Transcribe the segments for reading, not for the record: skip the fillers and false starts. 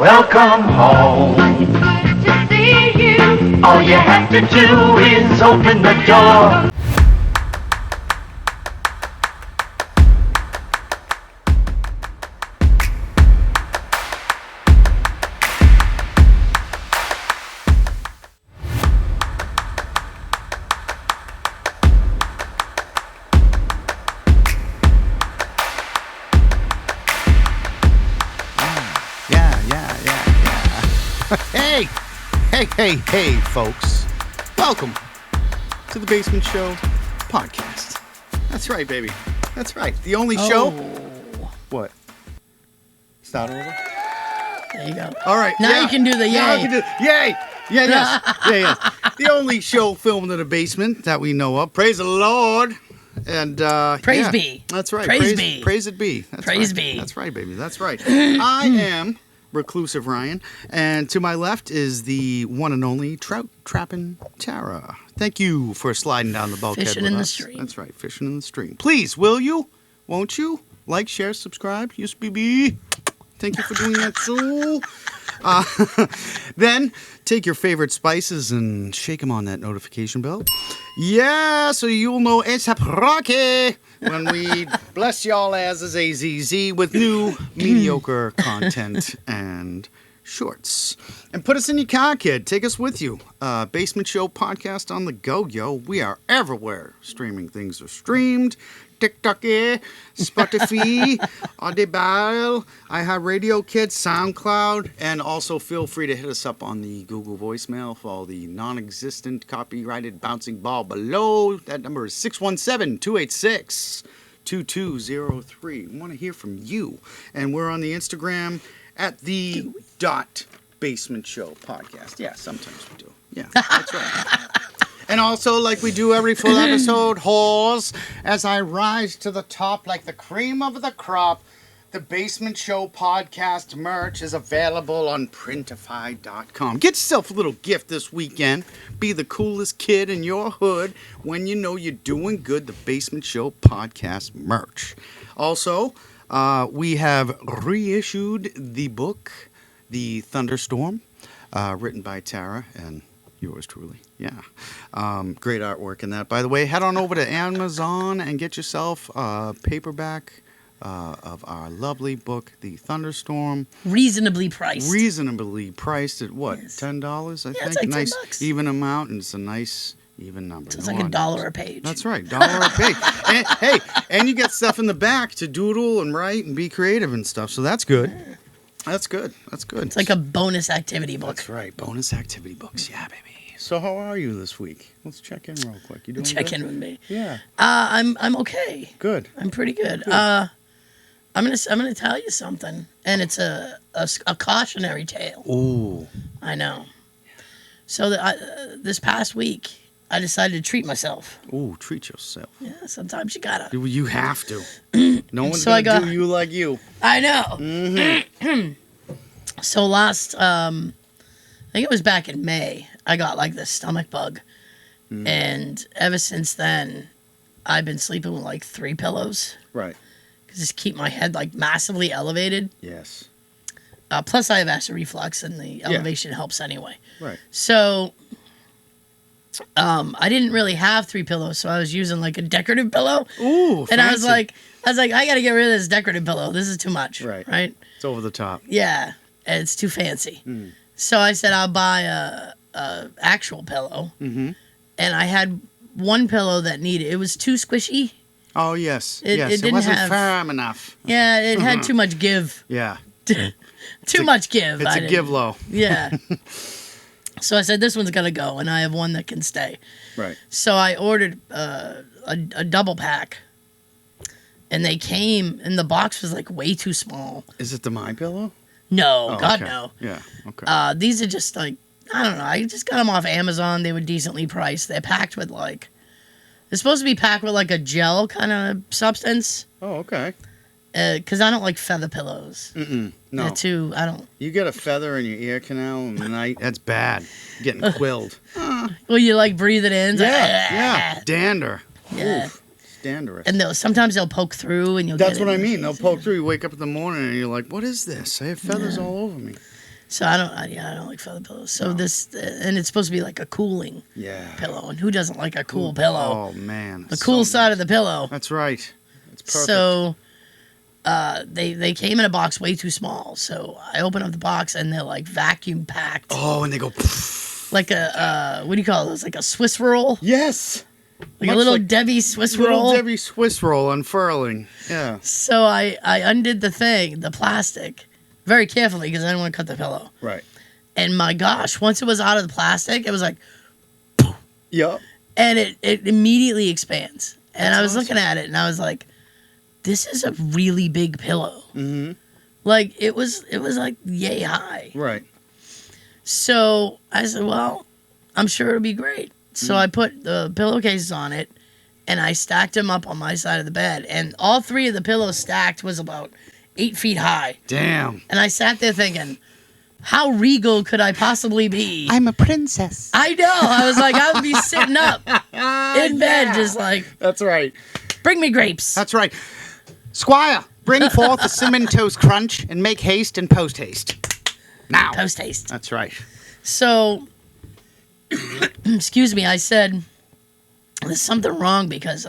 Welcome home. Glad to see you. All you have to do is open the door. Hey, folks. Welcome to the Basement Show podcast. That's right, baby. That's right. The only show. What? Start over? There you go. All right. Now you can do the yay. Now I can do yay. Yeah, yes. Yeah. The only show filmed in a basement that we know of. Praise the Lord. And Praise be. That's right. Praise be. Praise it be. That's Praise right. be. That's right, baby. That's right. I am Reclusive Ryan, and to my left is the one and only Trout Trappin' Tara. Thank you for sliding down the bulkhead Fishing with in the us. stream. That's right, fishing in the stream. Please, will you? Won't you? Like, share, subscribe. Yes, baby. Thank you for doing that too. Then take your favorite spices and shake them on that notification bell. Yeah, so you'll know it's a Rocky when we bless y'all as AZZ with new mediocre content and shorts. And put us in your car, kid. Take us with you. Basement Show podcast on the go, yo. We are everywhere. Streaming things are streamed. TikTok, Spotify, Audible, iHeartRadio, Kids, SoundCloud, and also feel free to hit us up on the Google voicemail for all the non-existent copyrighted bouncing ball below. That number is 617-286-2203. We want to hear from you. And we're on the Instagram at the .basement show podcast. Yeah, sometimes we do. Yeah, that's right. And also, like we do every full episode, whores, as I rise to the top like the cream of the crop, the Basement Show podcast merch is available on printify.com. Get yourself a little gift this weekend. Be the coolest kid in your hood when you know you're doing good, the Basement Show podcast merch. Also, we have reissued the book, The Thunderstorm, written by Tara and yours truly. Yeah. Great artwork in that. By the way, head on over to Amazon and get yourself a paperback of our lovely book, The Thunderstorm. Reasonably priced. Reasonably priced at what? Yes. $10, I think? It's like nice $10. Even amount, and it's a nice even number. So it's like $1 a page. That's right, $1 a page. And, hey, and you get stuff in the back to doodle and write and be creative and stuff, so that's good. That's good. That's good. It's like a bonus activity book. That's right, bonus activity books. Yeah, baby. So how are you this week? Let's check in real quick. You doing Check good? in with me. Yeah. I'm okay. Good. I'm pretty good. I'm gonna tell you something, and it's a cautionary tale. Ooh. I know. So this past week, I decided to treat myself. Ooh, treat yourself. Yeah, sometimes you gotta. You have to. No one's So I gonna got- do you like you. I know. Mm-hmm. So last, I think it was back in May, I got like this stomach bug. And ever since then, I've been sleeping with like 3 pillows. Right. Because just keep my head like massively elevated. Yes. Plus I have acid reflux and the elevation helps anyway. Right. So, I didn't really have 3 pillows, so I was using like a decorative pillow. Ooh, And I was fancy. like, I gotta get rid of this decorative pillow. This is too much. Right. Right? It's over the top. Yeah. It's too fancy. So I said I'll buy a actual pillow. Mm-hmm. And I had one pillow that needed, it was too squishy. Oh, yes. It yes. didn't wasn't have- firm enough. Yeah, it had too much give. Yeah. Too much give. It's I a didn't- give low. Yeah. So I said, this one's going to go, and I have one that can stay. Right. So I ordered a double pack, and they came, and the box was like way too small. Is it the My Pillow? No, Oh, God, okay. no. Yeah. Okay. These are just like, I don't know. I just got them off Amazon. They were decently priced. They're packed with like, they're supposed to be packed with like a gel kind of substance. Oh, okay. Because I don't like feather pillows. No. They're too, I don't. You get a feather in your ear canal in the night, that's bad. Getting quilled. Well, you like breathe it in. It's like, Yeah. Dander. Yeah. Oof. It's dangerous. And sometimes they'll poke through and you'll That's get what it I in your mean. They'll face. poke through. You wake up in the morning and you're like, what is this? I have feathers all over me. So I don't like feather pillows. So this, and it's supposed to be like a cooling pillow. And who doesn't like a cool pillow? Oh man, the cool side of the pillow. That's right. It's perfect. So they came in a box way too small. So I open up the box and they're like vacuum packed. Oh, and they go like a what do you call those? Like a Swiss roll? Yes. Like a little Debbie Swiss roll. Little Debbie Swiss roll unfurling. Yeah. So I undid the plastic, very carefully because I didn't want to cut the pillow. Right. And my gosh, once it was out of the plastic, it was like, yep. And it immediately expands. And That's I was awesome. looking at it and I was like, this is a really big pillow. Mm-hmm. Like it was like yay high. Right. So I said, well, I'm sure it'll be great. So I put the pillowcases on it, and I stacked them up on my side of the bed. And all three of the pillows stacked was about 8 feet high. Damn. And I sat there thinking, how regal could I possibly be? I'm a princess. I know. I was like, I would be sitting up in bed just like, That's right. bring me grapes. That's right. Squire, bring forth the cinnamon toast crunch and make haste and post haste. Now. Post haste. That's right. So, excuse me, I said, there's something wrong because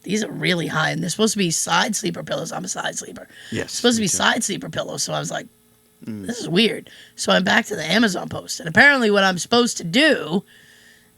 these are really high, and they're supposed to be side sleeper pillows. I'm a side sleeper. Yes. It's supposed to be side sleeper pillows, so I was like, this is weird. So I'm back to the Amazon post, and apparently what I'm supposed to do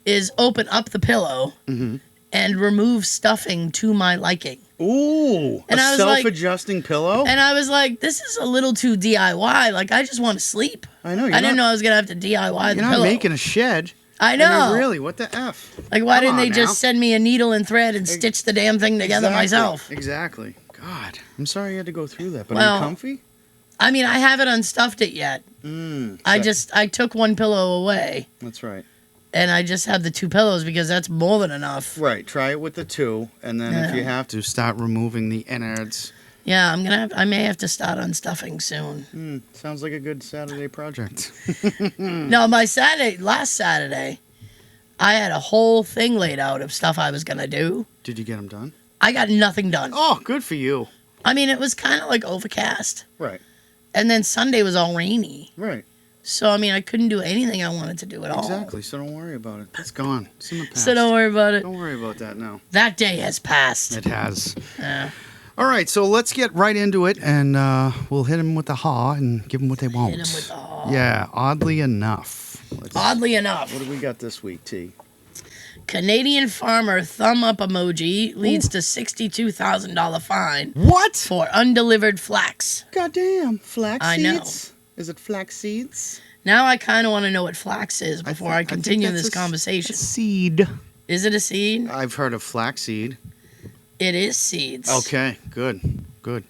is open up the pillow and remove stuffing to my liking. Ooh, And a I was like- self-adjusting pillow? And I was like, this is a little too DIY. Like, I just want to sleep. I know. I didn't know I was going to have to DIY the You're not pillow. making a shed. I I know. mean, really, what the F? Like, why Come didn't they on just now. send me a needle and thread and stitch the damn thing together myself? Exactly. God, I'm sorry you had to go through that, but Well, are you comfy? I mean, I haven't unstuffed it yet. I took one pillow away, That's right. and I just have the two pillows because that's more than enough. Right, try it with the two, and then if you have to, start removing the innards. Yeah, I may have to start unstuffing soon. Sounds like a good Saturday project. No, last Saturday, I had a whole thing laid out of stuff I was gonna do. Did you get them done? I got nothing done. Oh, good for you. I mean, it was kind of like overcast, Right, and then Sunday was all rainy. right. So, I mean, I couldn't do anything I wanted to do at all. Exactly, so don't worry about it. It's gone. It's in the past. So don't worry about it. Don't worry about that now. That day has passed. It has. Yeah. All right, so let's get right into it, and we'll hit them with the haw and give them what they want. Hit 'em with the haw. Yeah, oddly enough. Oddly enough, What do we got this week, T? Canadian farmer thumb up emoji leads to $62,000 fine What? for undelivered flax. Goddamn, flax I know. seeds? Is it flax seeds? Now I kind of want to know what flax is before I think continue that's this a conversation. seed. Is it a seed? I've heard of flaxseed. It is seeds. Okay, good, good.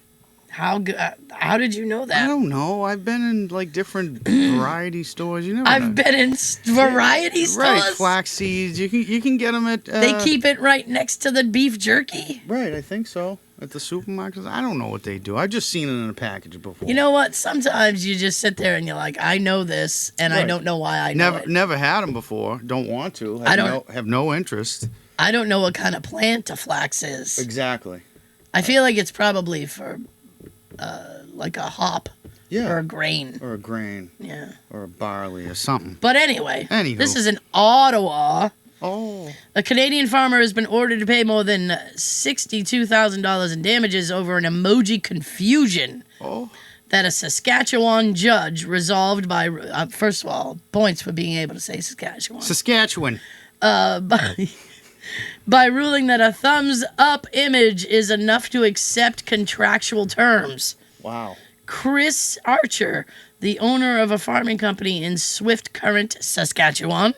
How did you know I that? don't know. I've been in like different variety stores. You never know. I've been in variety stores. Right, flax seeds. You can get them at. They keep it right next to the beef jerky. Right, I think so. At the supermarkets, I don't know what they do. I've just seen it in a package before. You know what? Sometimes you just sit there and you're like, I know this, and I Right. don't know why I know it. Never had them before. Don't want to. Have no interest. I don't know what kind of plant a flax is. Exactly. I feel like it's probably for, like a hop Yeah. or a grain. Or a grain, Yeah. or a barley, or something. But anyway, Anywho. this is in Ottawa. Oh. A Canadian farmer has been ordered to pay more than $62,000 in damages over an emoji confusion Oh. that a Saskatchewan judge resolved by, first of all, points for being able to say Saskatchewan. Saskatchewan. By ruling that a thumbs up image is enough to accept contractual terms. Wow. Chris Archer, the owner of a farming company in Swift Current, Saskatchewan,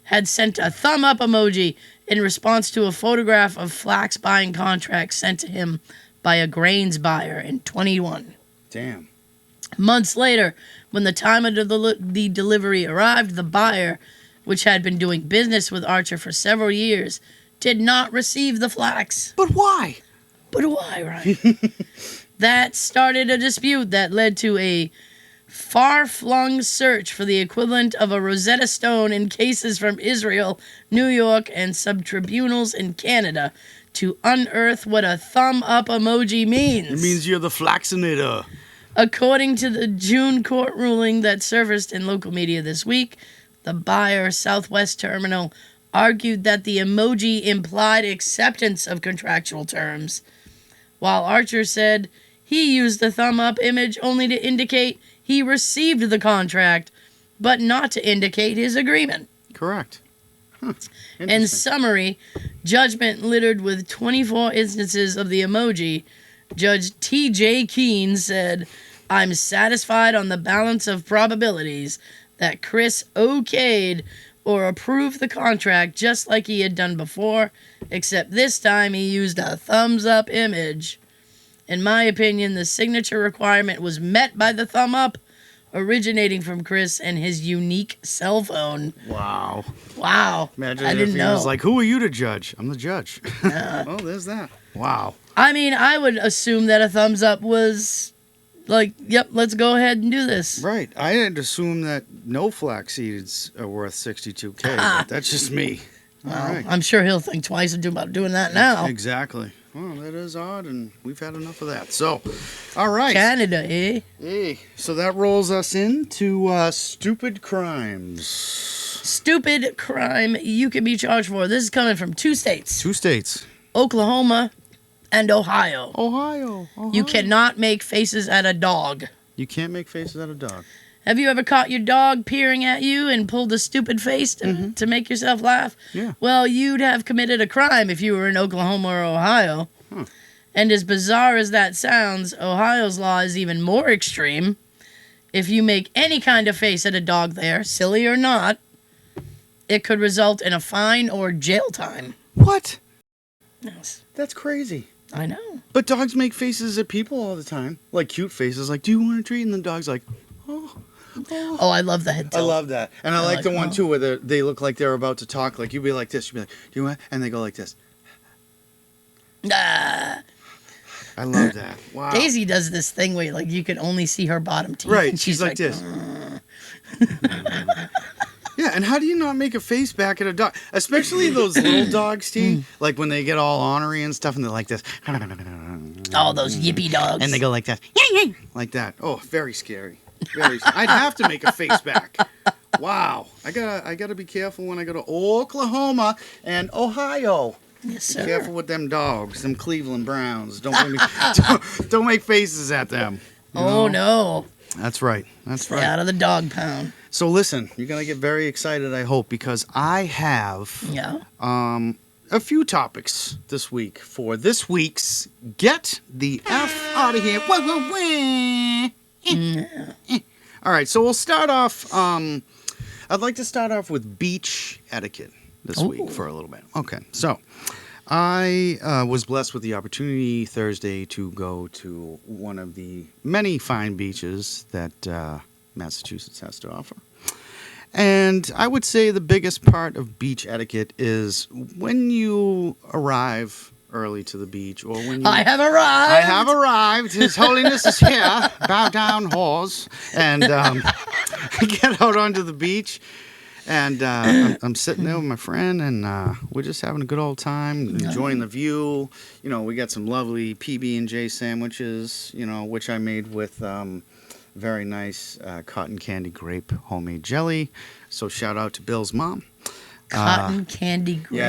had sent a thumb up emoji in response to a photograph of flax buying contracts sent to him by a grains buyer in 21. Damn. Months later, when the time of the delivery arrived, the buyer, which had been doing business with Archer for several years, did not receive the flax. But why? But why, Ryan? That started a dispute that led to a far-flung search for the equivalent of a Rosetta Stone in cases from Israel, New York, and sub-tribunals in Canada to unearth what a thumb-up emoji means. It means you're the flaxinator. According to the June court ruling that surfaced in local media this week, the buyer, Southwest Terminal, argued that the emoji implied acceptance of contractual terms, while Archer said he used the thumb up image only to indicate he received the contract, but not to indicate his agreement. Correct. In summary, judgment littered with 24 instances of the emoji. Judge T.J. Keene said, "I'm satisfied on the balance of probabilities that Chris okayed or approved the contract just like he had done before, except this time he used a thumbs up image. In my opinion, the signature requirement was met by the thumb up, originating from Chris and his unique cell phone." Wow. Wow. Imagine I if didn't he know. was like, who are you to judge? I'm the judge. Oh, there's that. Wow. I mean, I would assume that a thumbs up was like, yep, let's go ahead and do this. Right. I had assumed that no flax seeds are worth $62K. But that's just me. All right. I'm sure he'll think twice about doing that now. Exactly. Well, that is odd, and we've had enough of that. So, all right. Canada, eh? Hey, so that rolls us into stupid crimes. Stupid crime you can be charged for. This is coming from 2 states, 2 states. Oklahoma and Ohio. Ohio. You cannot make faces at a dog. You can't make faces at a dog. Have you ever caught your dog peering at you and pulled a stupid face to make yourself laugh? Yeah. Well, you'd have committed a crime if you were in Oklahoma or Ohio. Huh. And as bizarre as that sounds, Ohio's law is even more extreme. If you make any kind of face at a dog there, silly or not, it could result in a fine or jail time. What? Yes, That's crazy. I know. But dogs make faces at people all the time. Like cute faces, like, do you want a treat? And the dog's like, oh. Oh, I love the head I tilt. love that. And I like like the one, that. too, where they look like they're about to talk. Like, you'd be like this. You'd be like, do you want? And they go like this. Ah. I love that. Wow. Daisy does this thing where like you can only see her bottom teeth. Right. And She's like this. Yeah, and how do you not make a face back at a dog? Especially those little dogs, T. Like when they get all ornery and stuff and they're like this. All those yippy dogs. And they go like that. Like that. Oh, very scary. I'd have to make a face back. Wow. I gotta be careful when I go to Oklahoma and Ohio. Yes, Be sir. careful with them dogs, them Cleveland Browns. Don't make faces at them. You Oh, know? no. That's right. That's Stay right. out of the dog pound. So listen, you're gonna get very excited, I hope, because I have Yeah. a few topics this week for this week's Get the F Out of Here. All right, so we'll start off. I'd like to start off with beach etiquette this week for a little bit. Okay, so I was blessed with the opportunity Thursday to go to one of the many fine beaches that Massachusetts has to offer. And I would say the biggest part of beach etiquette is when you arrive early to the beach, or when you... I have arrived. I have arrived. His Holiness is here. Bow down, whores. And get out onto the beach. And I'm sitting there with my friend, and we're just having a good old time, enjoying the view. You know, we got some lovely PB&J sandwiches, you know, which I made with very nice cotton candy grape homemade jelly. So shout out to Bill's mom. Cotton candy grape.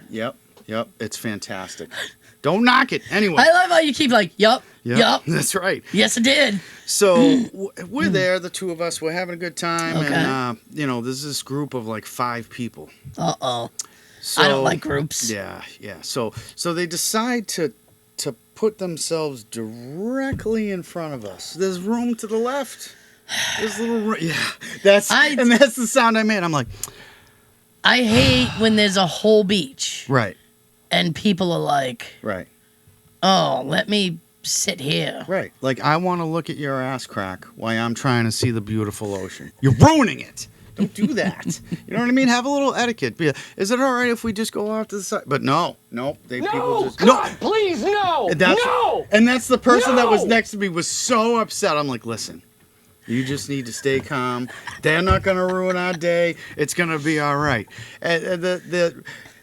Yeah, yep. It's fantastic. Don't knock it. Anyway. I love how you keep like, yup. That's right. Yes, it did. So we're there, the two of us. We're having a good time, Okay. and there's this group of like 5 people. Uh-oh. So, I don't like groups. Yeah. So they decide to put themselves directly in front of us. There's room to the left. There's little room. Yeah. That's the sound I made. I'm like, I hate when there's a whole beach right. and people are like, Right. oh, let me sit here. Right. Like, I want to look at your ass crack while I'm trying to see the beautiful ocean. You're ruining it. Don't do that. You know what I mean? Have a little etiquette. Is it all right if we just go off to the side? But no. People just... God, please, no! No! And that's the person that was No! next to me was so upset. I'm like, listen, you just need to stay calm. They're not going to ruin our day. It's going to be all right. And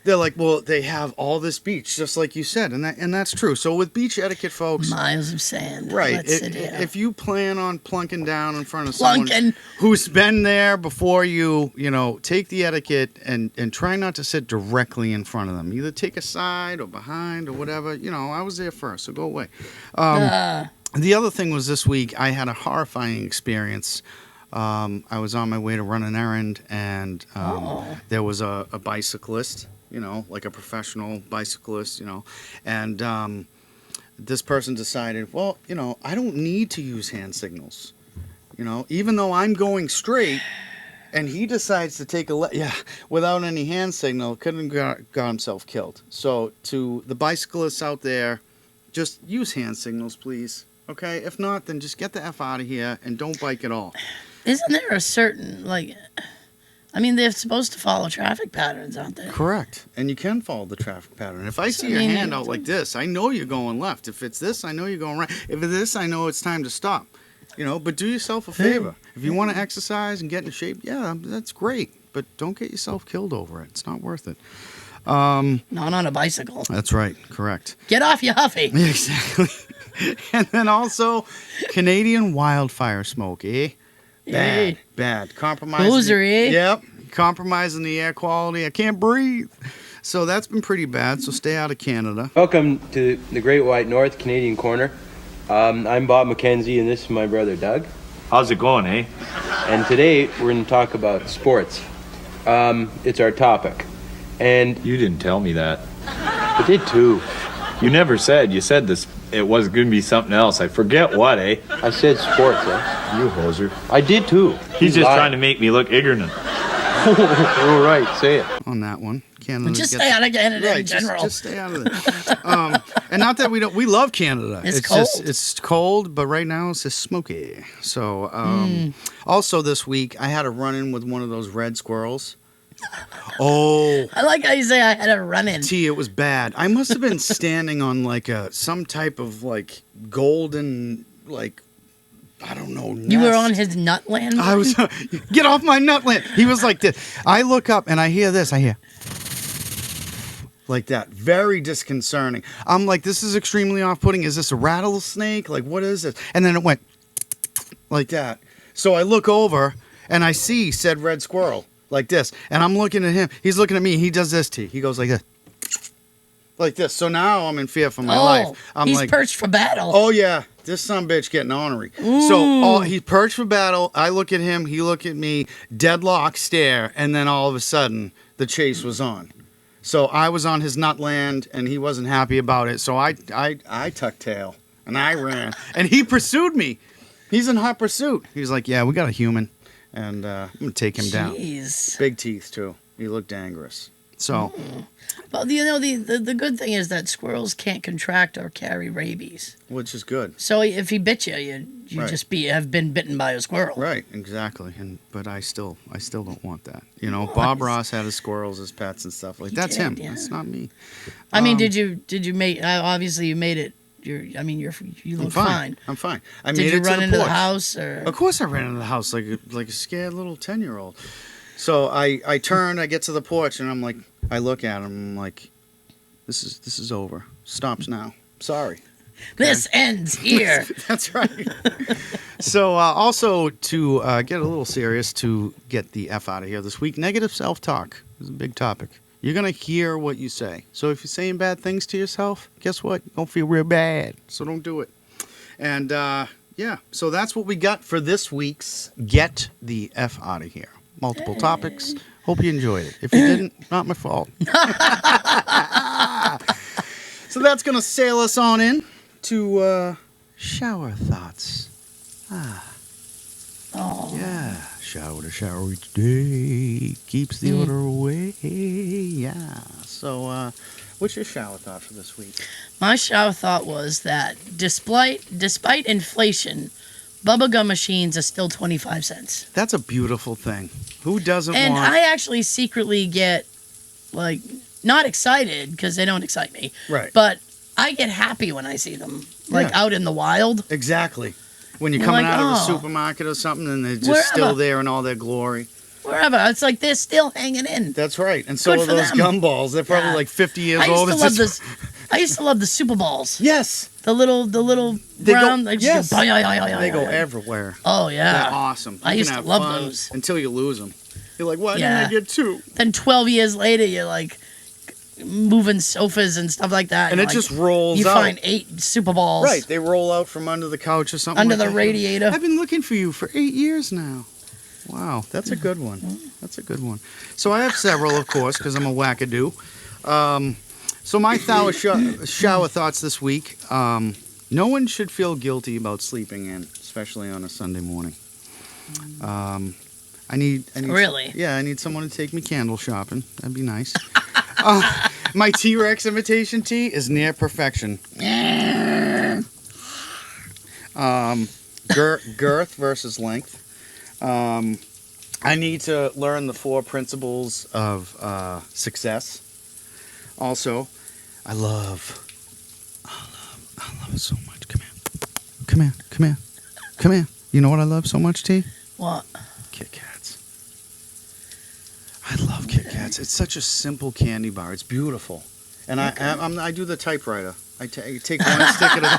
They're like, well, they have all this beach, just like you said, and that's true. So with beach etiquette, folks, Miles of sand. right? Let's sit here. If you plan on plunking down in front of Plunking. someone who's been there before you, take the etiquette and try not to sit directly in front of them. Either take a side or behind or whatever. I was there first, so go away. The other thing was this week I had a horrifying experience. I was on my way to run an errand, and there was a bicyclist. Like a professional bicyclist, and this person decided, well, I don't need to use hand signals, even though I'm going straight, and he decides to take without any hand signal, couldn't got himself killed. So to the bicyclists out there, just use hand signals, please. Okay, if not, then just get the F out of here and don't bike at all. Isn't there a certain, they're supposed to follow traffic patterns, aren't they? Correct. And you can follow the traffic pattern. If I see your hand out like this, I know you're going left. If it's this, I know you're going right. If it's this, I know it's time to stop. But do yourself a favor. If you want to exercise and get in shape, yeah, that's great. But don't get yourself killed over it. It's not worth it. Not on a bicycle. That's right. Correct. Get off, you huffy. Exactly. And then also, Canadian wildfire smoke, eh? Bad. Compromising. Loser, eh? Yep. Compromising the air quality. I can't breathe. So that's been pretty bad. So stay out of Canada. Welcome to the Great White North Canadian Corner. I'm Bob McKenzie, and this is my brother Doug. How's it going, eh? And today we're going to talk about sports. It's our topic. And You didn't tell me that. I did too. You never said. You said this. It was going to be something else. I forget what, eh? I said sports, eh? You hoser. I did too. He's just trying to make me look ignorant. All right, say it. On that one, Canada. Just stay out of Canada in general. Just stay out of it. And not that we love Canada. It's cold. It's cold, but right now it's just smoky. So also this week I had a run-in with one of those red squirrels. Oh, I like how you say I had a run-in. T, it was bad. I must have been standing on some type of golden I don't know. You were nest. on his nutland? I was. Get off my nutland. He was like this. I look up and I hear this. I hear like that. Very disconcerting. I'm like, this is extremely off-putting. Is this a rattlesnake? Like, what is this? And then it went like that. So I look over and I see said red squirrel like this. And I'm looking at him. He's looking at me. He does this, T. He goes like this. Like this. So now I'm in fear for my life. I'm he's like, perched for battle. oh, yeah. This son of a bitch getting ornery. So he's perched for battle. I look at him. He look at me. Deadlock stare. And then all of a sudden, the chase was on. So I was on his nutland, and he wasn't happy about it. So I tucked tail, and I ran. And he pursued me. He's in hot pursuit. He's like, yeah, we got a human. And I'm going to take him down. Big teeth, too. He looked dangerous. So... Well, the good thing is that squirrels can't contract or carry rabies. Which is good. So if he bit you, you Right. just have been bitten by a squirrel. Right, exactly. But I still don't want that. Bob Ross had his squirrels as pets and stuff like that's did, him. yeah. That's not me. I mean, did you make? Obviously, you made it. You look fine. I'm fine. I Did made you it to run the into porch. the house or? Of course, I ran into the house like a scared little 10-year-old. So I turn, I get to the porch, and I'm like, I look at him, I'm like, this is over. Stops now. Sorry. This ends here. That's right. So also to get a little serious, to get the F out of here this week, negative self-talk is a big topic. You're going to hear what you say. So if you're saying bad things to yourself, guess what? You're going to feel real bad. So don't do it. And yeah, so that's what we got for this week's Get the F Out of Here. Multiple topics. Hope you enjoyed it. If you didn't, not my fault. So that's going to sail us on in to shower thoughts. Oh. Yeah. Shower to shower each day. Keeps the odor away. Yeah. So what's your shower thought for this week? My shower thought was that despite inflation, bubblegum machines are still 25 cents. That's a beautiful thing. Who doesn't And want... I actually secretly get, not excited, because they don't excite me. Right. But I get happy when I see them, out in the wild. Exactly. When you're You're coming like, out of a oh. supermarket or something and they're just Wherever. still there in all their glory. wherever. It's like they're still hanging in. That's right. And so Good are for those them. gumballs. They're probably Yeah. like 50 years I used old. to It's love just- this. I used to love the Super Balls. Yes. The little They brown. go, They yes. just go, They go everywhere. Oh yeah. They're awesome. I You used can to have love fun those. until you lose them. You're like, why Yeah. didn't I get 2? Then 12 years later, you're like moving sofas and stuff like that. And You're it like, just rolls You out. find 8 Super Balls. Right. They roll out from under the couch or something. Under like the that. radiator. I've been looking for you for 8 years now. Wow, that's a good one. That's a good one. So I have several, of course, because I'm a wackadoo. So my shower thoughts this week. No one should feel guilty about sleeping in, especially on a Sunday morning. I need Really? Yeah, I need someone to take me candle shopping. That'd be nice. My T-Rex imitation tea is near perfection. Girth versus length. I need to learn the 4 principles of success. Also, I love it so much. Come here. You know what I love so much, T? What? Kit Kats. I love Kit Kats. It's such a simple candy bar. It's beautiful. And I do the typewriter. I take one stick at a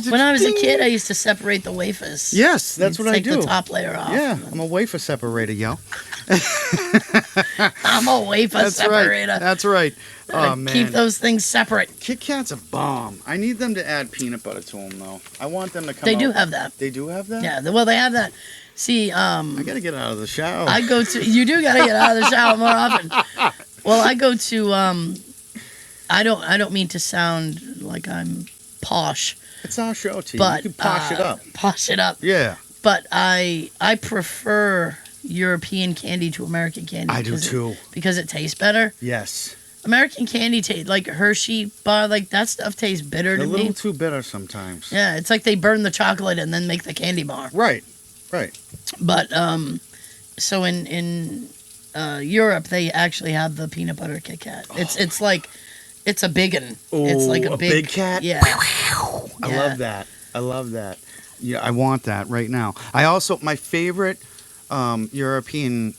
When I was a kid, I used to separate the wafers. Yes, that's what I Take do. the top layer off. Yeah, I'm a wafer separator, yo. I'm a wafer That's separator. right. That's right. Oh, man. Keep those things separate. Kit Kat's a bomb. I need them to add peanut butter to them, though. I want them to come They out. do have that. They do have that? Yeah, well, they have that. See, I got to get out of the shower. I go to. You do gotta get out of the shower more often. Well, I go to. I don't mean to sound like I'm posh, It's our show, T. but You can posh it up. Posh it up. Yeah. But I prefer European candy to American candy. I do too. Because it tastes better. Yes. American candy tastes like Hershey bar, like that stuff tastes bitter They're to a little me. too bitter sometimes. Yeah, it's like they burn the chocolate and then make the candy bar. Right. But so in Europe they actually have the peanut butter Kit Kat. It's like it's a big one. It's like a big cat? Yeah. I love that. Yeah, I want that right now. I also, my favorite European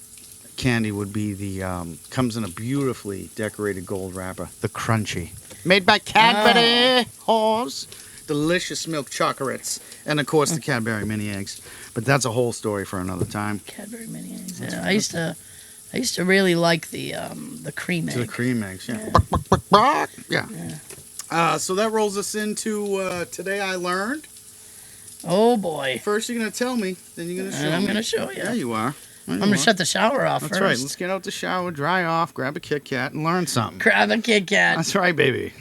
candy would be the, comes in a beautifully decorated gold wrapper, the Crunchy. Made by Cadbury Horse. Delicious milk chocolates. And of course the Cadbury mini eggs. But that's a whole story for another time. Cadbury mini eggs. Yeah, I used to really like the cream egg. To the cream eggs, yeah. So that rolls us into Today I Learned. Oh boy. First you're going to tell me, then you're going to show me. And I'm gonna show you. Yeah, you are. I'm gonna shut the shower off That's first. right. Let's get out the shower, dry off, grab a Kit Kat, and learn something. Grab a Kit Kat. That's right, baby.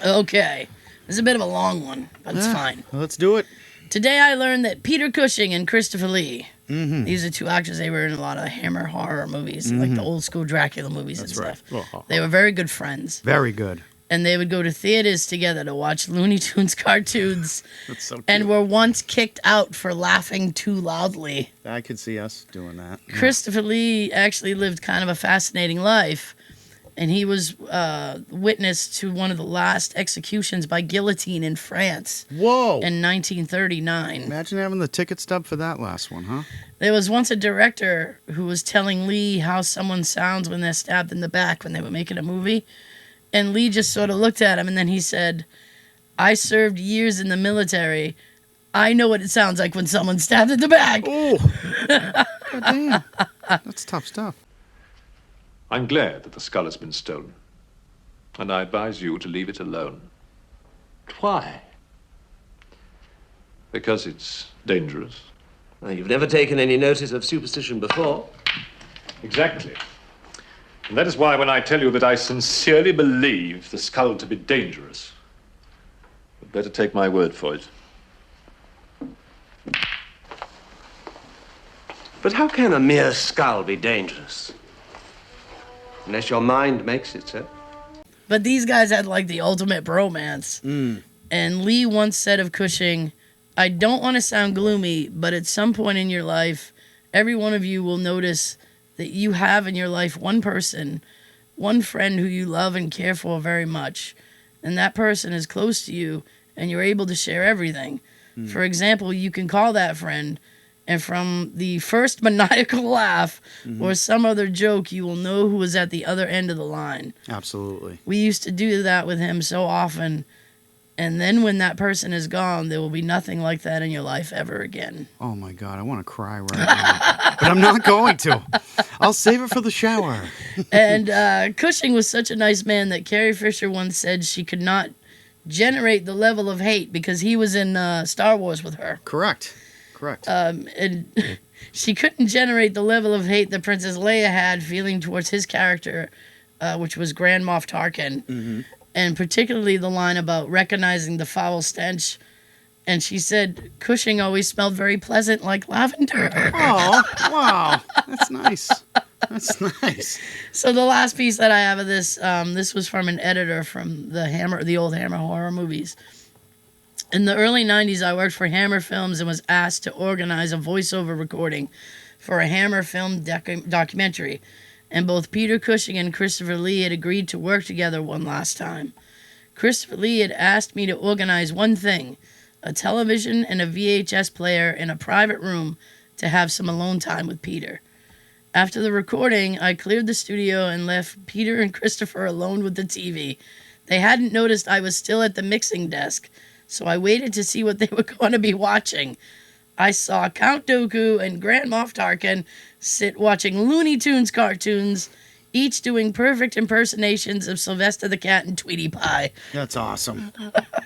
Okay. This is a bit of a long one, but it's fine. Let's do it. Today I learned that Peter Cushing and Christopher Lee, Mm-hmm. these are 2 actors, they were in a lot of Hammer horror movies, like the old school Dracula movies That's and right. stuff. They were very good friends. Very good. And they would go to theaters together to watch Looney Tunes cartoons That's so cute. and were once kicked out for laughing too loudly. I could see us doing that. Yeah. Christopher Lee actually lived kind of a fascinating life, and he was witness to one of the last executions by guillotine in France Whoa. in 1939. Imagine having the ticket stub for that last one, huh? There was once a director who was telling Lee how someone sounds when they're stabbed in the back when they were making a movie. And Lee just sort of looked at him and then he said, I served years in the military. I know what it sounds like when someone's stabbed in the back. Oh. God damn. That's tough stuff. I'm glad that the skull has been stolen. And I advise you to leave it alone. Why? Because it's dangerous. Well, you've never taken any notice of superstition before. Exactly. And that is why when I tell you that I sincerely believe the skull to be dangerous, you'd better take my word for it. But how can a mere skull be dangerous? Unless your mind makes it so. But these guys had like the ultimate bromance. And Lee once said of Cushing, I don't want to sound gloomy, but at some point in your life, every one of you will notice that you have in your life one person, one friend who you love and care for very much. And that person is close to you and you're able to share everything. For example, you can call that friend And from the first maniacal laugh or some other joke, you will know who was at the other end of the line. Absolutely. We used to do that with him so often. And then when that person is gone, there will be nothing like that in your life ever again. Oh, my God. I want to cry right now. But I'm not going to. I'll save it for the shower. And Cushing was such a nice man that Carrie Fisher once said she could not generate the level of hate because he was in Star Wars with her. Correct. And she couldn't generate the level of hate that Princess Leia had feeling towards his character, which was Grand Moff Tarkin, and particularly the line about recognizing the foul stench. And she said Cushing always smelled very pleasant like lavender. Oh, wow. That's nice. That's nice. So the last piece that I have of this, this was from an editor from the old Hammer horror movies. In the early 90s, I worked for Hammer Films and was asked to organize a voiceover recording for a Hammer film documentary. And both Peter Cushing and Christopher Lee had agreed to work together one last time. Christopher Lee had asked me to organize one thing, a television and a VHS player in a private room to have some alone time with Peter. After the recording, I cleared the studio and left Peter and Christopher alone with the TV. They hadn't noticed I was still at the mixing desk, so I waited to see what they were going to be watching. I saw Count Dooku and Grand Moff Tarkin sit watching Looney Tunes cartoons, each doing perfect impersonations of Sylvester the Cat and Tweety Pie. That's awesome.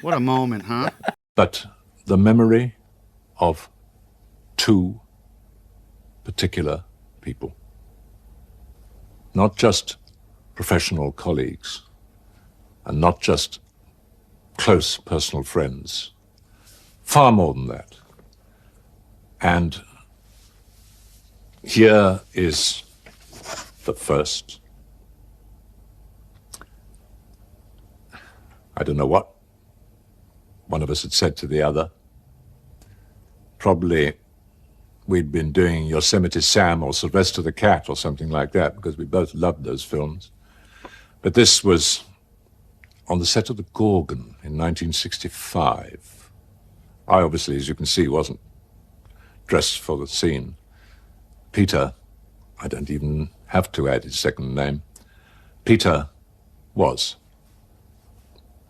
What a moment, huh? But the memory of two particular people, not just professional colleagues and not just close personal friends, far more than that. And here is the first. I don't know what one of us had said to the other. Probably we'd been doing Yosemite Sam or Sylvester the Cat or something like that, because we both loved those films. But this was on the set of The Gorgon in 1965. I obviously, as you can see, wasn't dressed for the scene. Peter, I don't even have to add his second name, Peter was,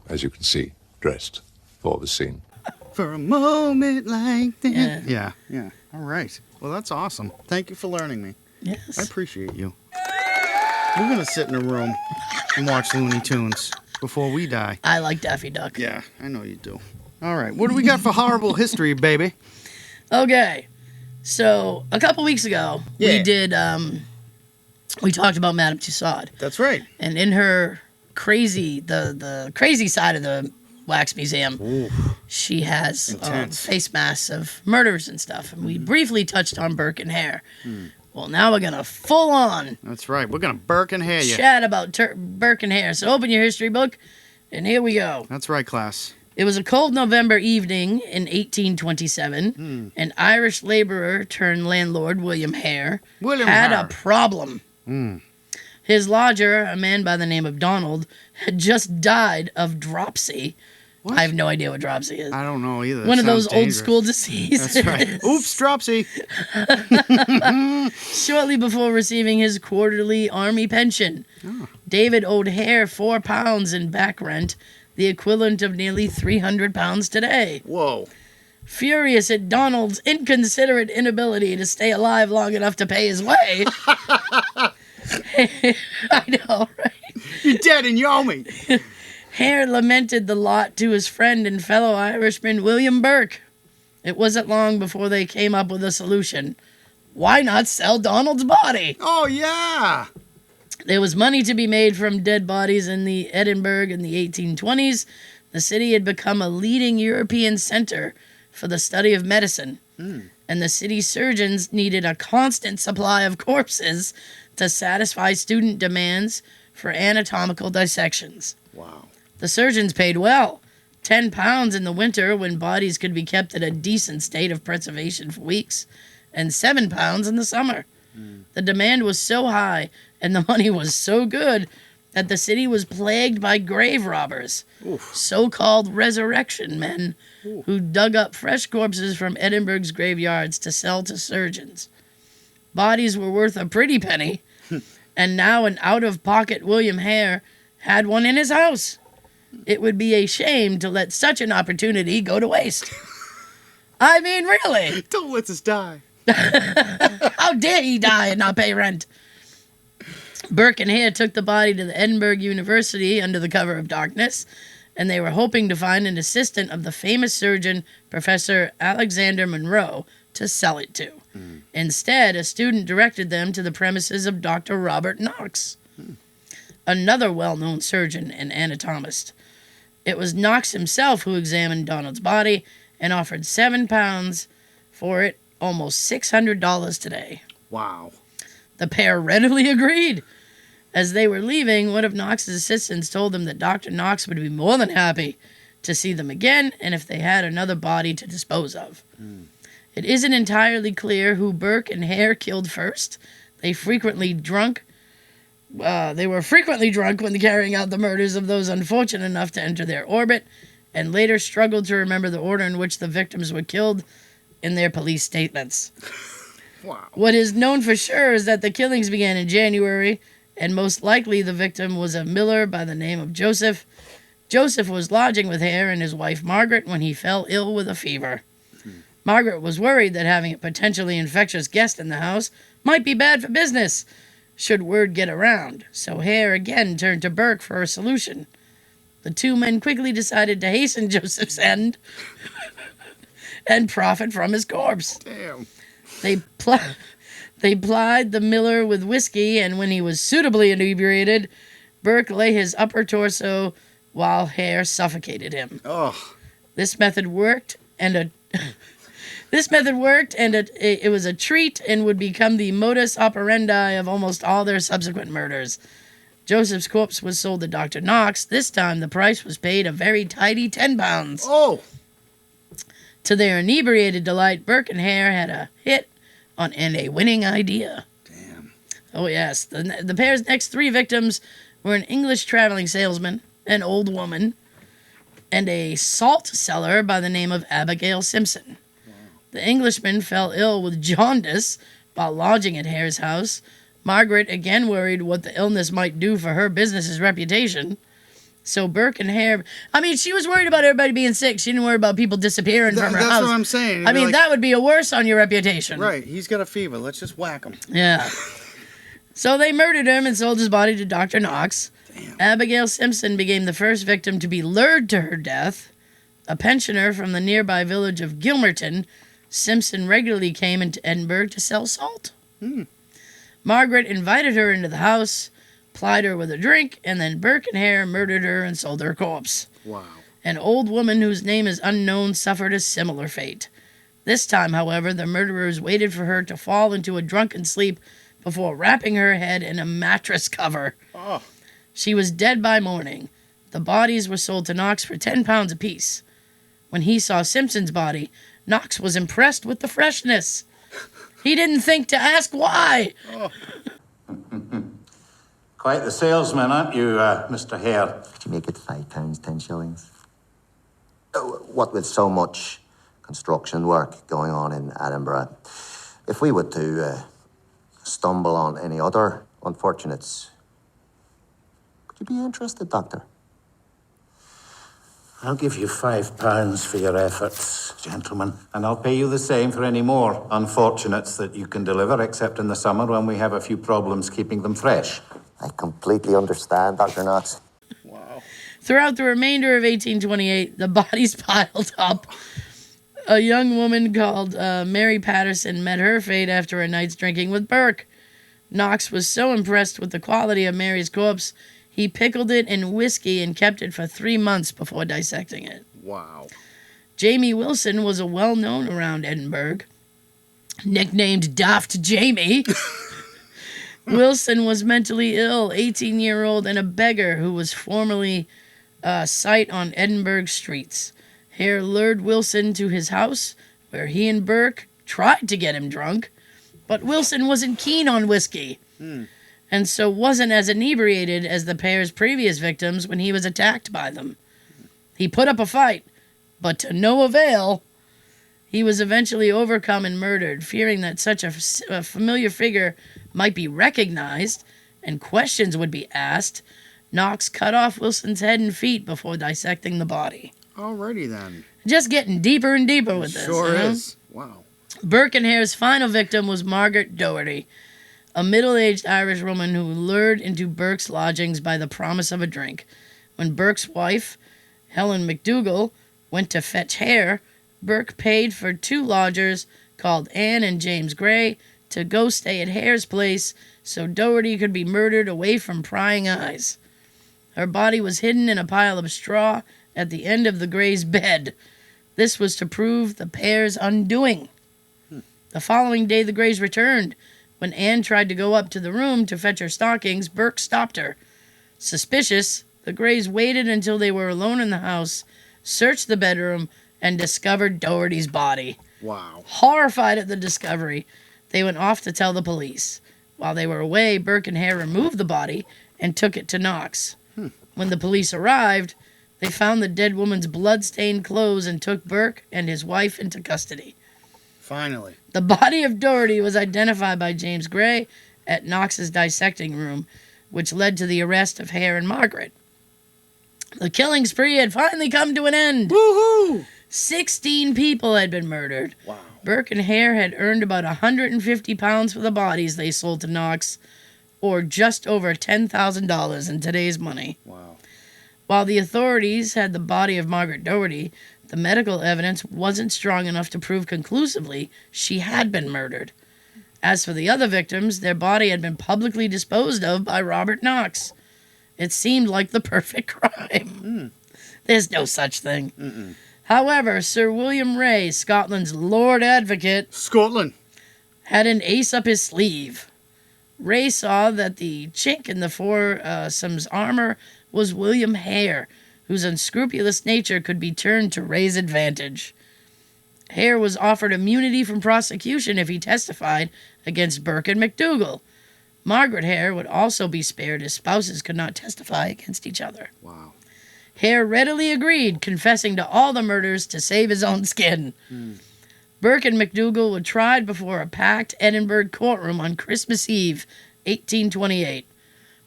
as you can see, dressed for the scene. For a moment like that. Yeah. All right. Well, that's awesome. Thank you for learning me. Yes. I appreciate you. We're going to sit in a room and watch Looney Tunes before we die. I like Daffy Duck. Yeah, I know you do. All right. What do we got for horrible history, baby? Okay. So, a couple weeks ago, we did, we talked about Madame Tussauds. That's right. And in her crazy, the crazy side of the Wax Museum, she has face masks of murders and stuff. And we briefly touched on Burke and Hare. Well, now we're going to full on. That's right. We're going to Burke and Hare you. Chat about Burke and Hare. So open your history book, and here we go. That's right, class. It was a cold November evening in 1827. An Irish laborer turned landlord, William Hare, had a problem. His lodger, a man by the name of Donald, had just died of dropsy. What? I have no idea what dropsy is. I don't know either. One of those old school diseases. That's right. Oops, dropsy. Shortly before receiving his quarterly army pension, David owed Hare £4 in back rent, the equivalent of nearly 300 pounds today. Whoa. Furious at Donald's inconsiderate inability to stay alive long enough to pay his way. I know, right? You're dead and you owe me. Hare lamented the lot to his friend and fellow Irishman, William Burke. It wasn't long before they came up with a solution. Why not sell Donald's body? Oh, yeah. There was money to be made from dead bodies in the Edinburgh in the 1820s. The city had become a leading European center for the study of medicine, and the city surgeons needed a constant supply of corpses to satisfy student demands for anatomical dissections. Wow. The surgeons paid well, £10 in the winter when bodies could be kept in a decent state of preservation for weeks, and £7 in the summer. The demand was so high and the money was so good that the city was plagued by grave robbers, so-called resurrection men, who dug up fresh corpses from Edinburgh's graveyards to sell to surgeons. Bodies were worth a pretty penny, and now an out-of-pocket William Hare had one in his house. It would be a shame to let such an opportunity go to waste. I mean, really. Don't let us die. How dare he die and not pay rent? Burke and Hare took the body to the Edinburgh University under the cover of darkness, and they were hoping to find an assistant of the famous surgeon, Professor Alexander Monroe, to sell it to. Instead, a student directed them to the premises of Dr. Robert Knox, another well-known surgeon and anatomist. It was Knox himself who examined Donald's body and offered £7 for it, almost $600 today. Wow. The pair readily agreed. As they were leaving, one of Knox's assistants told them that Dr. Knox would be more than happy to see them again and if they had another body to dispose of. It isn't entirely clear who Burke and Hare killed first. They were frequently drunk when carrying out the murders of those unfortunate enough to enter their orbit, and later struggled to remember the order in which the victims were killed in their police statements. Wow. What is known for sure is that the killings began in January, and most likely the victim was a miller by the name of Joseph. Joseph was lodging with Hare and his wife Margaret when he fell ill with a fever. Margaret was worried that having a potentially infectious guest in the house might be bad for business, should word get around, so Hare again turned to Burke for a solution. The two men quickly decided to hasten Joseph's end and profit from his corpse. Damn. They plied the miller with whiskey, and when he was suitably inebriated, Burke lay his upper torso while Hare suffocated him. Oh. This method worked, and it was a treat and would become the modus operandi of almost all their subsequent murders. Joseph's corpse was sold to Dr. Knox. This time, the price was paid a very tidy £10. Oh. To their inebriated delight, Burke and Hare had a hit and a winning idea. Damn. Oh, yes. The pair's next three victims were an English traveling salesman, an old woman, and a salt seller by the name of Abigail Simpson. Wow. The Englishman fell ill with jaundice while lodging at Hare's house. Margaret again worried what the illness might do for her business's reputation. So Burke and Hare... I mean, she was worried about everybody being sick. She didn't worry about people disappearing from her house. That's what I'm saying. I mean, that would be a worse on your reputation. Right. He's got a fever. Let's just whack him. Yeah. So they murdered him and sold his body to Dr. Knox. Damn. Abigail Simpson became the first victim to be lured to her death. A pensioner from the nearby village of Gilmerton, Simpson regularly came into Edinburgh to sell salt. Margaret invited her into the house, plied her with a drink, and then Burke and Hare murdered her and sold her corpse. Wow. An old woman whose name is unknown suffered a similar fate. This time, however, the murderers waited for her to fall into a drunken sleep before wrapping her head in a mattress cover. Oh. She was dead by morning. The bodies were sold to Knox for £10 apiece. When he saw Simpson's body, Knox was impressed with the freshness. He didn't think to ask why. Oh. Quite the salesman, aren't you, Mr. Hare? Could you make it £5, 10 shillings? What with so much construction work going on in Edinburgh, if we were to stumble on any other unfortunates, could you be interested, Doctor? I'll give you £5 for your efforts, gentlemen, and I'll pay you the same for any more unfortunates that you can deliver, except in the summer when we have a few problems keeping them fresh. I completely understand, Dr. Knox. Wow. Throughout the remainder of 1828, the bodies piled up. A young woman called Mary Patterson met her fate after a night's drinking with Burke. Knox was so impressed with the quality of Mary's corpse, he pickled it in whiskey and kept it for 3 months before dissecting it. Wow. Jamie Wilson was a well-known around Edinburgh, nicknamed Daft Jamie. Wilson was mentally ill, 18-year-old, and a beggar who was formerly sight on Edinburgh streets. Hare lured Wilson to his house, where he and Burke tried to get him drunk, but Wilson wasn't keen on whiskey. and so wasn't as inebriated as the pair's previous victims when he was attacked by them. He put up a fight, but to no avail. He was eventually overcome and murdered, fearing that such a familiar figure might be recognized and questions would be asked. Knox cut off Wilson's head and feet before dissecting the body. Alrighty then. Just getting deeper and deeper with this. Sure is. Wow. Burke and Hare's final victim was Margaret Doherty, a middle-aged Irish woman who lured into Burke's lodgings by the promise of a drink. When Burke's wife, Helen McDougall, went to fetch Hare, Burke paid for 2 lodgers called Anne and James Gray to go stay at Hare's place so Doherty could be murdered away from prying eyes. Her body was hidden in a pile of straw at the end of the Grays' bed. This was to prove the pair's undoing. The following day, the Grays returned. When Anne tried to go up to the room to fetch her stockings, Burke stopped her. Suspicious, the Grays waited until they were alone in the house, searched the bedroom, and discovered Doherty's body. Wow. Horrified at the discovery, they went off to tell the police. While they were away, Burke and Hare removed the body and took it to Knox. When the police arrived, they found the dead woman's blood-stained clothes and took Burke and his wife into custody. Finally. The body of Doherty was identified by James Gray at Knox's dissecting room, which led to the arrest of Hare and Margaret. The killing spree had finally come to an end. Woohoo! 16 people had been murdered. Wow. Burke and Hare had earned about £150 for the bodies they sold to Knox, or just over $10,000 in today's money. Wow. While the authorities had the body of Margaret Doherty, the medical evidence wasn't strong enough to prove conclusively she had been murdered. As for the other victims, their body had been publicly disposed of by Robert Knox. It seemed like the perfect crime. There's no such thing. However, Sir William Ray, Scotland's Lord Advocate, Scotland, had an ace up his sleeve. Ray saw that the chink in the foursome's armor was William Hare, whose unscrupulous nature could be turned to Ray's advantage. Hare was offered immunity from prosecution if he testified against Burke and McDougall. Margaret Hare would also be spared as spouses could not testify against each other. Wow. Hare readily agreed, confessing to all the murders to save his own skin. Burke and McDougall were tried before a packed Edinburgh courtroom on Christmas Eve, 1828.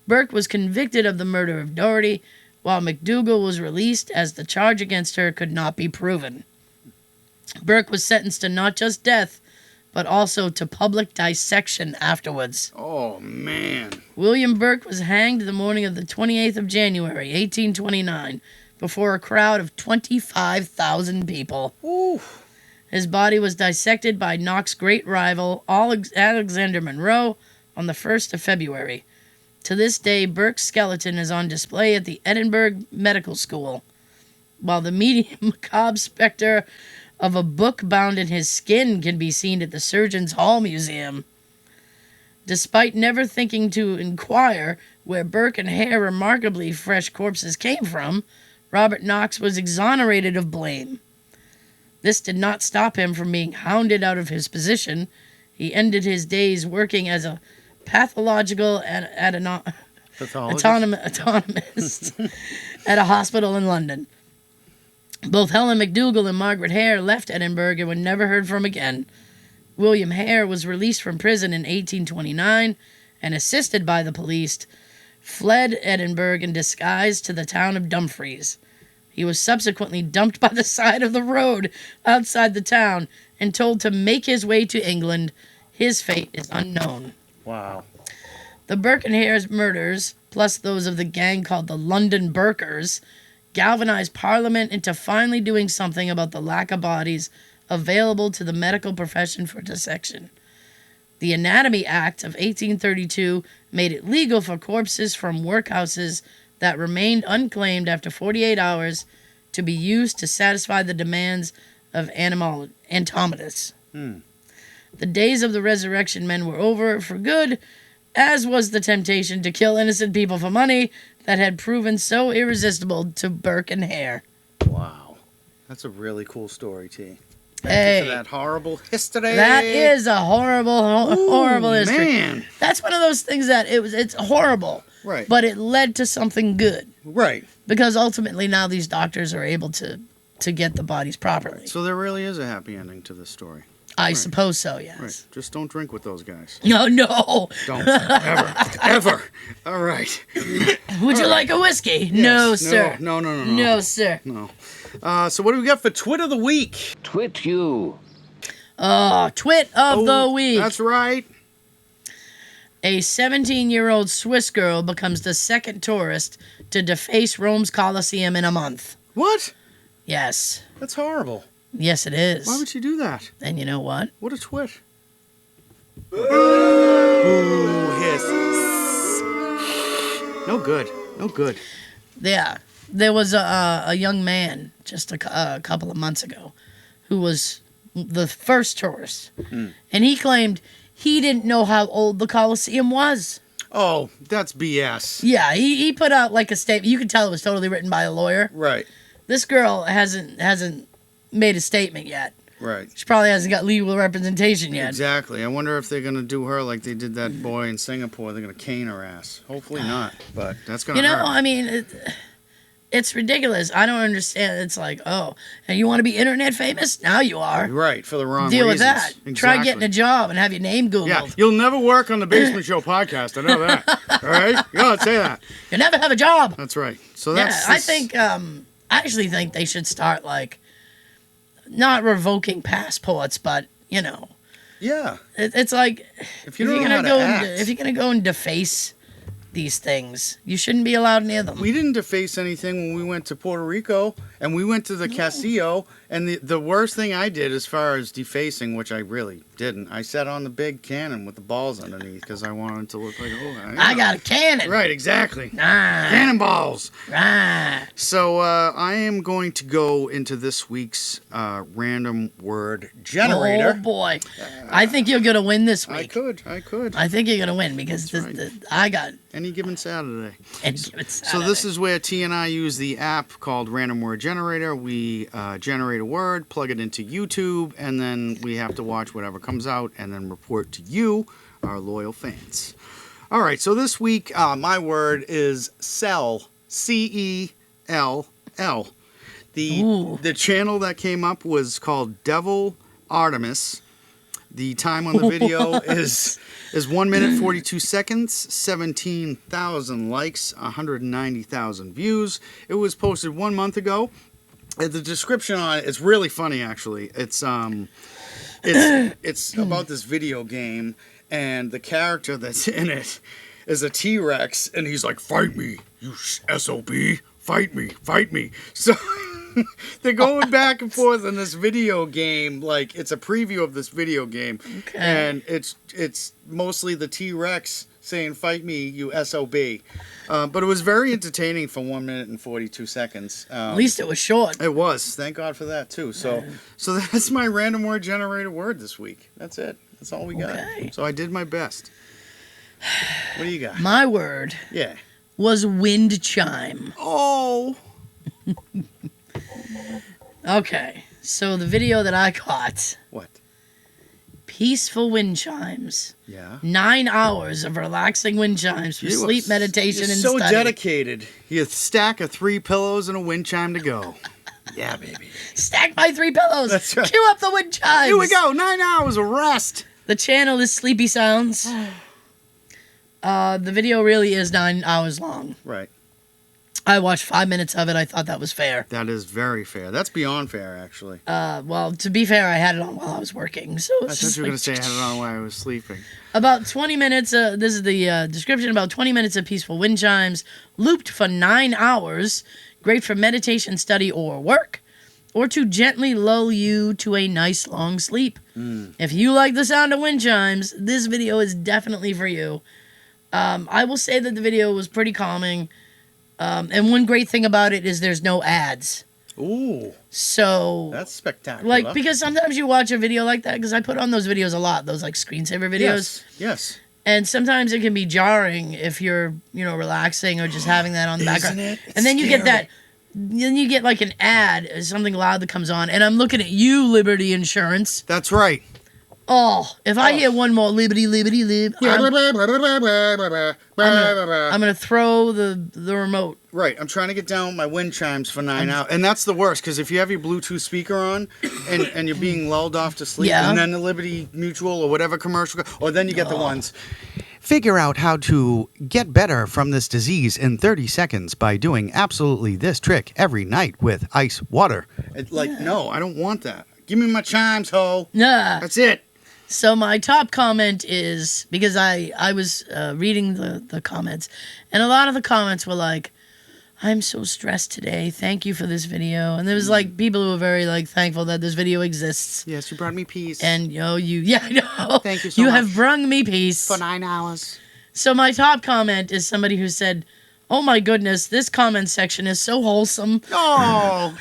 Burke was convicted of the murder of Doherty, while McDougall was released as the charge against her could not be proven. Burke was sentenced to not just death, but also to public dissection afterwards. Oh, man. William Burke was hanged the morning of the 28th of January, 1829, before a crowd of 25,000 people. Oof. His body was dissected by Knox's great rival, Alexander Monroe, on the 1st of February. To this day, Burke's skeleton is on display at the Edinburgh Medical School, while the medium macabre specter of a book bound in his skin can be seen at the Surgeons' Hall Museum. Despite never thinking to inquire where Burke and Hare remarkably fresh corpses came from, Robert Knox was exonerated of blame. This did not stop him from being hounded out of his position. He ended his days working as a pathological autonomist at a hospital in London. Both Helen McDougall and Margaret Hare left Edinburgh and were never heard from again. William Hare was released from prison in 1829 and, assisted by the police, fled Edinburgh in disguise to the town of Dumfries. He was subsequently dumped by the side of the road outside the town and told to make his way to England. His fate is unknown. Wow. The Burke and Hare's murders, plus those of the gang called the London Burkers, galvanized Parliament into finally doing something about the lack of bodies available to the medical profession for dissection. The Anatomy Act of 1832 made it legal for corpses from workhouses that remained unclaimed after 48 hours to be used to satisfy the demands of anatomists. The days of the resurrection men were over for good, as was the temptation to kill innocent people for money that had proven so irresistible to Burke and Hare. Wow. That's a really cool story, T. Thank you for that horrible history. That is a horrible history. Man. That's one of those things that it's horrible. Right. But it led to something good. Right. Because ultimately now these doctors are able to get the bodies properly. So there really is a happy ending to this story. I suppose so, yes. Right. Just don't drink with those guys. No. Don't. Ever. All right. Would you like a whiskey? No, Yes. sir. No. No, sir. No. So what do we got for Twit of the Week? Twit you. Twit of the week. That's right. A 17-year-old Swiss girl becomes the second tourist to deface Rome's Colosseum in a month. What? Yes. That's horrible. Yes, it is. Why would she do that? And you know what? What a twit. Ooh, hiss. No good. Yeah. There was a young man just a couple of months ago who was the first tourist. And he claimed he didn't know how old the Colosseum was. Oh, that's BS. Yeah, he put out like a statement. You could tell it was totally written by a lawyer. Right. This girl hasn't made a statement yet. Right. She probably hasn't got legal representation yet. Exactly. I wonder if they're going to do her like they did that boy in Singapore. They're going to cane her ass. Hopefully not, but that's going to hurt. I mean, it's ridiculous. I don't understand. It's like, oh, and you want to be internet famous? Now you are. Right, for the wrong Deal reasons. with that. Exactly. Try getting a job and have your name Googled. Yeah, you'll never work on the Basement Show podcast. I know that. All right? You gotta say that. You'll never have a job. That's right. So that's... I think, I actually think they should start, like, not revoking passports, but, Yeah. It's like, if you're going to go and deface these things, you shouldn't be allowed near them. We didn't deface anything when we went to Puerto Rico, and we went to the Castillo, and the worst thing I did as far as defacing, which I really didn't, I sat on the big cannon with the balls underneath because I wanted to look like, I got a cannon. Right, exactly. Ah. Cannonballs. Ah. So I am going to go into this week's random word generator. Oh, boy. I think you're going to win this week. I could. I think you're going to win because I got... Any given Saturday. Saturday. So this is where T and I use the app called Random Word Generator. We generate a word, plug it into YouTube, and then we have to watch whatever comes out and then report to you, our loyal fans. All right, so this week my word is cell, C-E-L-L. The channel that came up was called Devil Artemis. The time on the video is 1 minute 42 seconds, 17,000 likes, 190,000 views. It was posted 1 month ago. The description on it is really funny, actually. It's about this video game, and the character that's in it is a T-Rex, and he's like, "Fight me, you SOB! Fight me!" So they're going back and forth in this video game, like it's a preview of this video game, and it's mostly the T-Rex saying, "Fight me, you SOB." But it was very entertaining for 1 minute and 42 seconds. At least it was short. It was. Thank God for that too. So that's my random word generator word this week. That's it. That's all we got. So I did my best. What do you got? My word was wind chime. Oh. Okay, so the video that I caught. What? Peaceful wind chimes. Yeah. 9 hours of relaxing wind chimes for sleep, meditation, and so study. dedicated. You stack of 3 pillows and a wind chime to go. Yeah, baby. Stack my 3 pillows. That's right. Cue up the wind chimes. Here we go. 9 hours of rest. The channel is Sleepy Sounds. The video really is 9 hours long. Right. I watched 5 minutes of it. I thought that was fair. That is very fair. That's beyond fair, actually. Well, to be fair, I had it on while I was working. So I thought you were going to say I had it on while I was sleeping. About 20 minutes. This is the description. About 20 minutes of peaceful wind chimes, looped for 9 hours. Great for meditation, study, or work, or to gently lull you to a nice long sleep. If you like the sound of wind chimes, this video is definitely for you. I will say that the video was pretty calming. And one great thing about it is there's no ads. Ooh. So that's spectacular. Like, because sometimes you watch a video like that, because I put on those videos a lot, those like screensaver videos. Yes. And sometimes it can be jarring if you're, relaxing or just having that on the background. Isn't it? And then you get that then you get like an ad, something loud that comes on, and I'm looking at you, Liberty Insurance. That's right. Oh, if I hear one more Liberty, I'm gonna throw the remote. Right, I'm trying to get down with my wind chimes for 9 hours, and that's the worst because if you have your Bluetooth speaker on and you're being lulled off to sleep, and then the Liberty Mutual or whatever commercial, or then you get the ones. Figure out how to get better from this disease in 30 seconds by doing absolutely this trick every night with ice water. No, I don't want that. Give me my chimes, ho. Yeah, that's it. So my top comment is, because I was reading the comments, and a lot of the comments were like, I'm so stressed today. Thank you for this video. And there was like people who were very like thankful that this video exists. Yes, you brought me peace. And I know. Thank you so much. You have brung me peace. For 9 hours. So my top comment is somebody who said, oh my goodness, this comment section is so wholesome. Oh.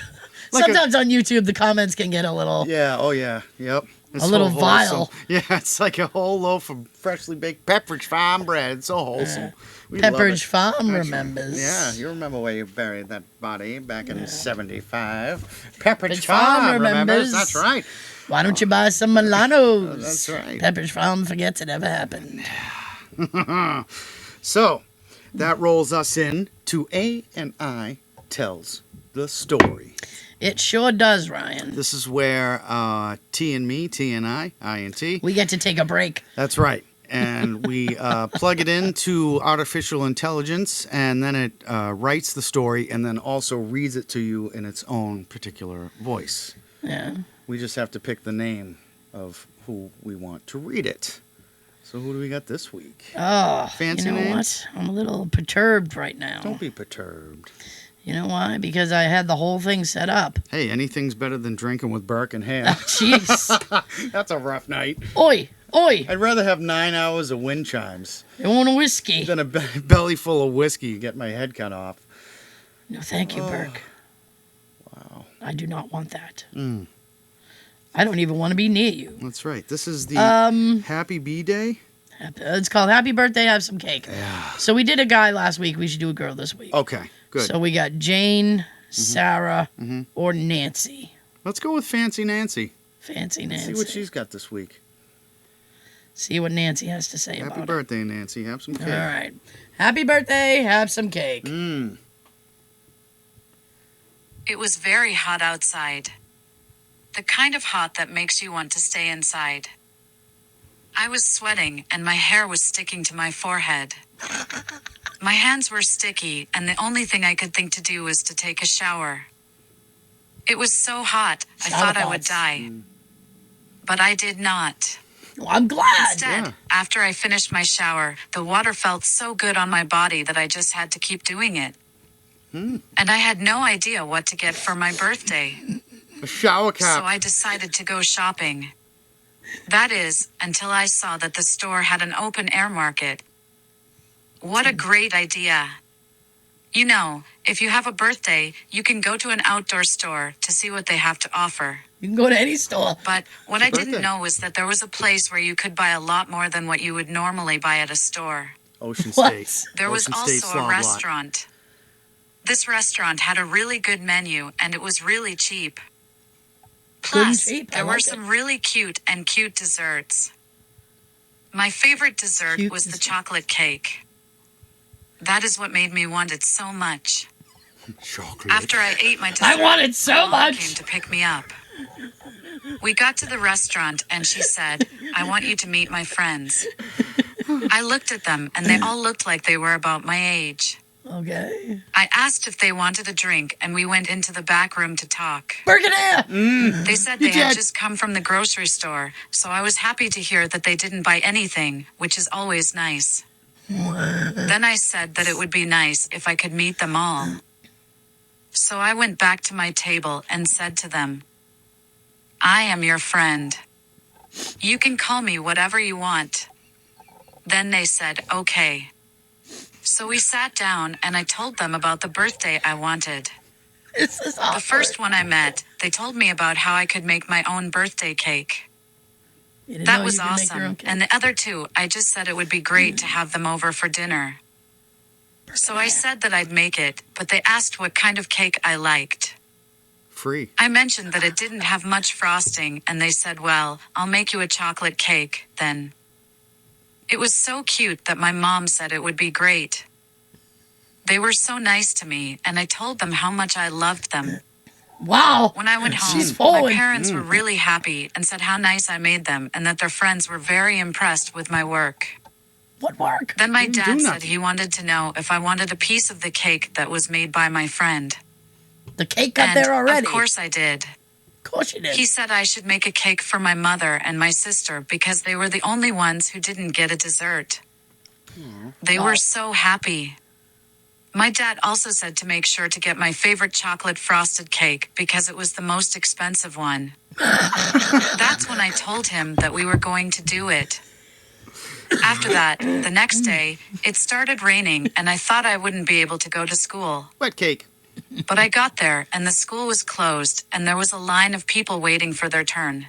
Sometimes on YouTube the comments can get a little. Yeah, oh yeah, yep. It's a little vile. Yeah, it's like a whole loaf of freshly baked Pepperidge Farm bread. It's so wholesome. Pepperidge Farm remembers. Yeah, you remember where you buried that body back in 75. Pepperidge Farm remembers. That's right. Why don't you buy some Milanos? That's right. Pepperidge Farm forgets it ever happened. So, that rolls us in to A and I Tells the Story. It sure does, Ryan. This is where T and me, T and I and T. We get to take a break. That's right. And we plug it into artificial intelligence, and then it writes the story and then also reads it to you in its own particular voice. Yeah. We just have to pick the name of who we want to read it. So who do we got this week? Oh, fancy you know names? what? I'm a little perturbed right now. Don't be perturbed. You know why? Because I had the whole thing set up. Hey, anything's better than drinking with Burke and Hare. Jeez. That's a rough night. Oi. I'd rather have 9 hours of wind chimes. You want a whiskey? Than a belly full of whiskey get my head cut off. No, thank you, Burke. Wow. I do not want that. I don't even want to be near you. That's right. This is the Happy Bee Day. It's called Happy Birthday, Have Some Cake. Yeah. So we did a guy last week. We should do a girl this week. Okay, good. So we got Jane, Sarah, or Nancy. Let's go with Fancy Nancy. Fancy Nancy. See what she's got this week. See what Nancy has to say about it. Happy birthday, Nancy. Have some cake. All right. Happy birthday. Have some cake. It was very hot outside. The kind of hot that makes you want to stay inside. I was sweating and my hair was sticking to my forehead. My hands were sticky and the only thing I could think to do was to take a shower. It was so hot, I thought I would die. But I did not. Well, I'm glad. Instead, after I finished my shower, the water felt so good on my body that I just had to keep doing it. And I had no idea what to get for my birthday. A shower cap. So I decided to go shopping. That is, until I saw that the store had an open air market. What a great idea. You know, if you have a birthday, you can go to an outdoor store to see what they have to offer. You can go to any store. But what I didn't know was that there was a place where you could buy a lot more than what you would normally buy at a store. Ocean State. There was Ocean State also a restaurant. This restaurant had a really good menu and it was really cheap. Plus, there were some really cute desserts. My favorite dessert was the chocolate cake. That is what made me want it so much. Chocolate. After I ate my dessert, I want it so my mom much. came to pick me up. We got to the restaurant and she said, I want you to meet my friends. I looked at them and they all looked like they were about my age. Okay. I asked if they wanted a drink and we went into the back room to talk. Burke and Hare. They said they had just come from the grocery store, so I was happy to hear that they didn't buy anything, which is always nice. Then I said that it would be nice if I could meet them all. So I went back to my table and said to them, I am your friend. You can call me whatever you want. Then they said, okay. So we sat down and I told them about the birthday I wanted. This is awkward. The first one I met, they told me about how I could make my own birthday cake. That was awesome. And the other two, I just said it would be great to have them over for dinner. So I said that I'd make it, but they asked what kind of cake I liked. Free. I mentioned that it didn't have much frosting, and they said, well, I'll make you a chocolate cake, then. It was so cute that my mom said it would be great. They were so nice to me, and I told them how much I loved them. Wow. When I went home, She's forward. my parents were really happy and said how nice I made them and that their friends were very impressed with my work. What work? Then my Didn't do dad said nothing. he wanted to know if I wanted a piece of the cake that was made by my friend. The cake got And there already. of course I did. Of course you did. He said I should make a cake for my mother and my sister because they were the only ones who didn't get a dessert. They were so happy. My dad also said to make sure to get my favorite chocolate frosted cake because it was the most expensive one. That's when I told him that we were going to do it. After that, the next day, it started raining and I thought I wouldn't be able to go to school. Wet cake. But I got there and the school was closed and there was a line of people waiting for their turn.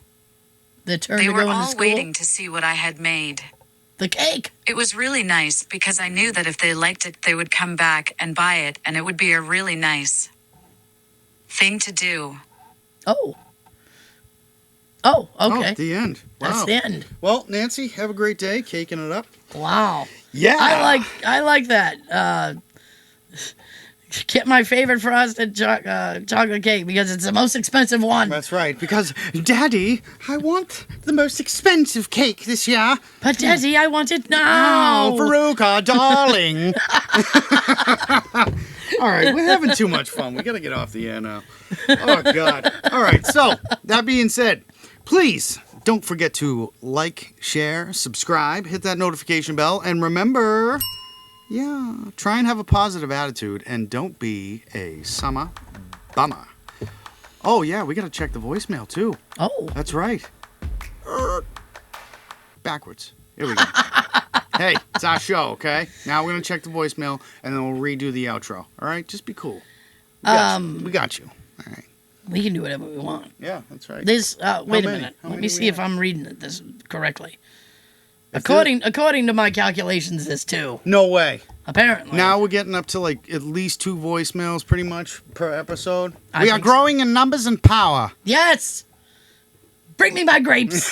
The turn They to were go into all school. waiting to see what I had made. The cake. It was really nice because I knew that if they liked it, they would come back and buy it, and it would be a really nice thing to do. Oh. Oh, okay. Oh, the end. Wow. That's the end. Well, Nancy, have a great day, caking it up. Wow. Yeah. I like that. Get my favorite frosted chocolate cake because it's the most expensive one. That's right, because, Daddy, I want the most expensive cake this year. But Daddy, I want it now. Oh, Veruca, darling. All right, we're having too much fun. We got to get off the air now. Oh, God. All right, so, that being said, please don't forget to like, share, subscribe, hit that notification bell, and remember... Yeah, try and have a positive attitude and don't be a summer bummer. Oh, yeah, we got to check the voicemail, too. Oh. That's right. Backwards. Here we go. Hey, it's our show, okay? Now we're going to check the voicemail and then we'll redo the outro. All right? Just be cool. We got you. All right. We can do whatever we want. Yeah, that's right. This, wait a many? minute. How Let many me we see if have? I'm reading this correctly. That's According to my calculations, there's 2. No way. Apparently. Now we're getting up to like at least 2 voicemails pretty much per episode. I We are think so. growing in numbers and power. Yes. Bring me my grapes.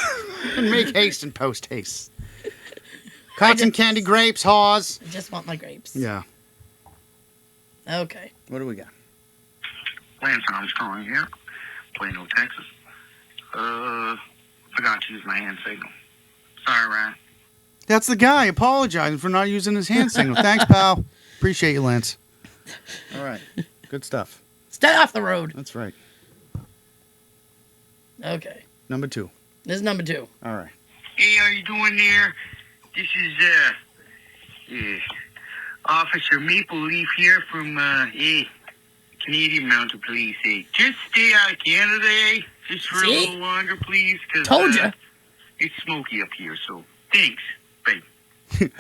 And make haste and post haste. Cotton candy grapes, Haws. I just want my grapes. Yeah. Okay. What do we got? Lance Armstrong here, Plano, Texas. Forgot to use my hand signal. Sorry, Ryan. That's the guy apologizing for not using his hand signal. Thanks, pal. Appreciate you, Lance. All right. Good stuff. Stay off the road. That's right. Okay. Number 2. This is number 2. All right. Hey, how you doing there? This is, Officer Maple Leaf here from, Canadian Mounted Police. Just stay out of Canada, Just for a See? little longer, please, because, Told ya. It's smoky up here, so thanks. Bye.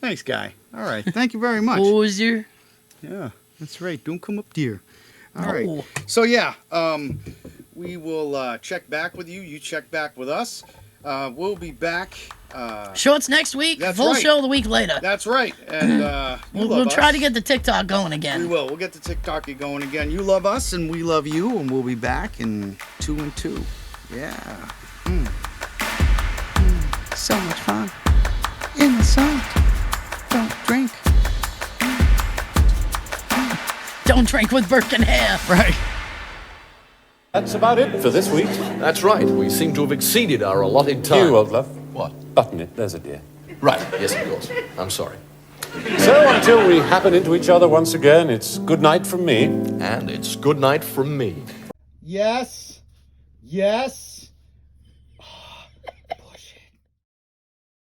Thanks, guy. All right. Thank you very much. Poser. Yeah, that's right. Don't come up dear. All No. right. So, yeah, we will check back with you. You check back with us. We'll be back. Shorts next week. That's Full right. show the week later. That's right. And We'll try to get the TikTok going again. We will. We'll get the TikTok going again. You love us, and we love you, and we'll be back in 2 and 2. Yeah. So much fun. In the sun. Don't drink. Don't drink with Burke and Hare. Right. That's about it for this week. That's right. We seem to have exceeded our allotted time. You, old love. What? Button it. There's a dear. Right. Yes, of course. I'm sorry. So until we happen into each other once again, it's good night from me. And it's good night from me. Yes. Yes.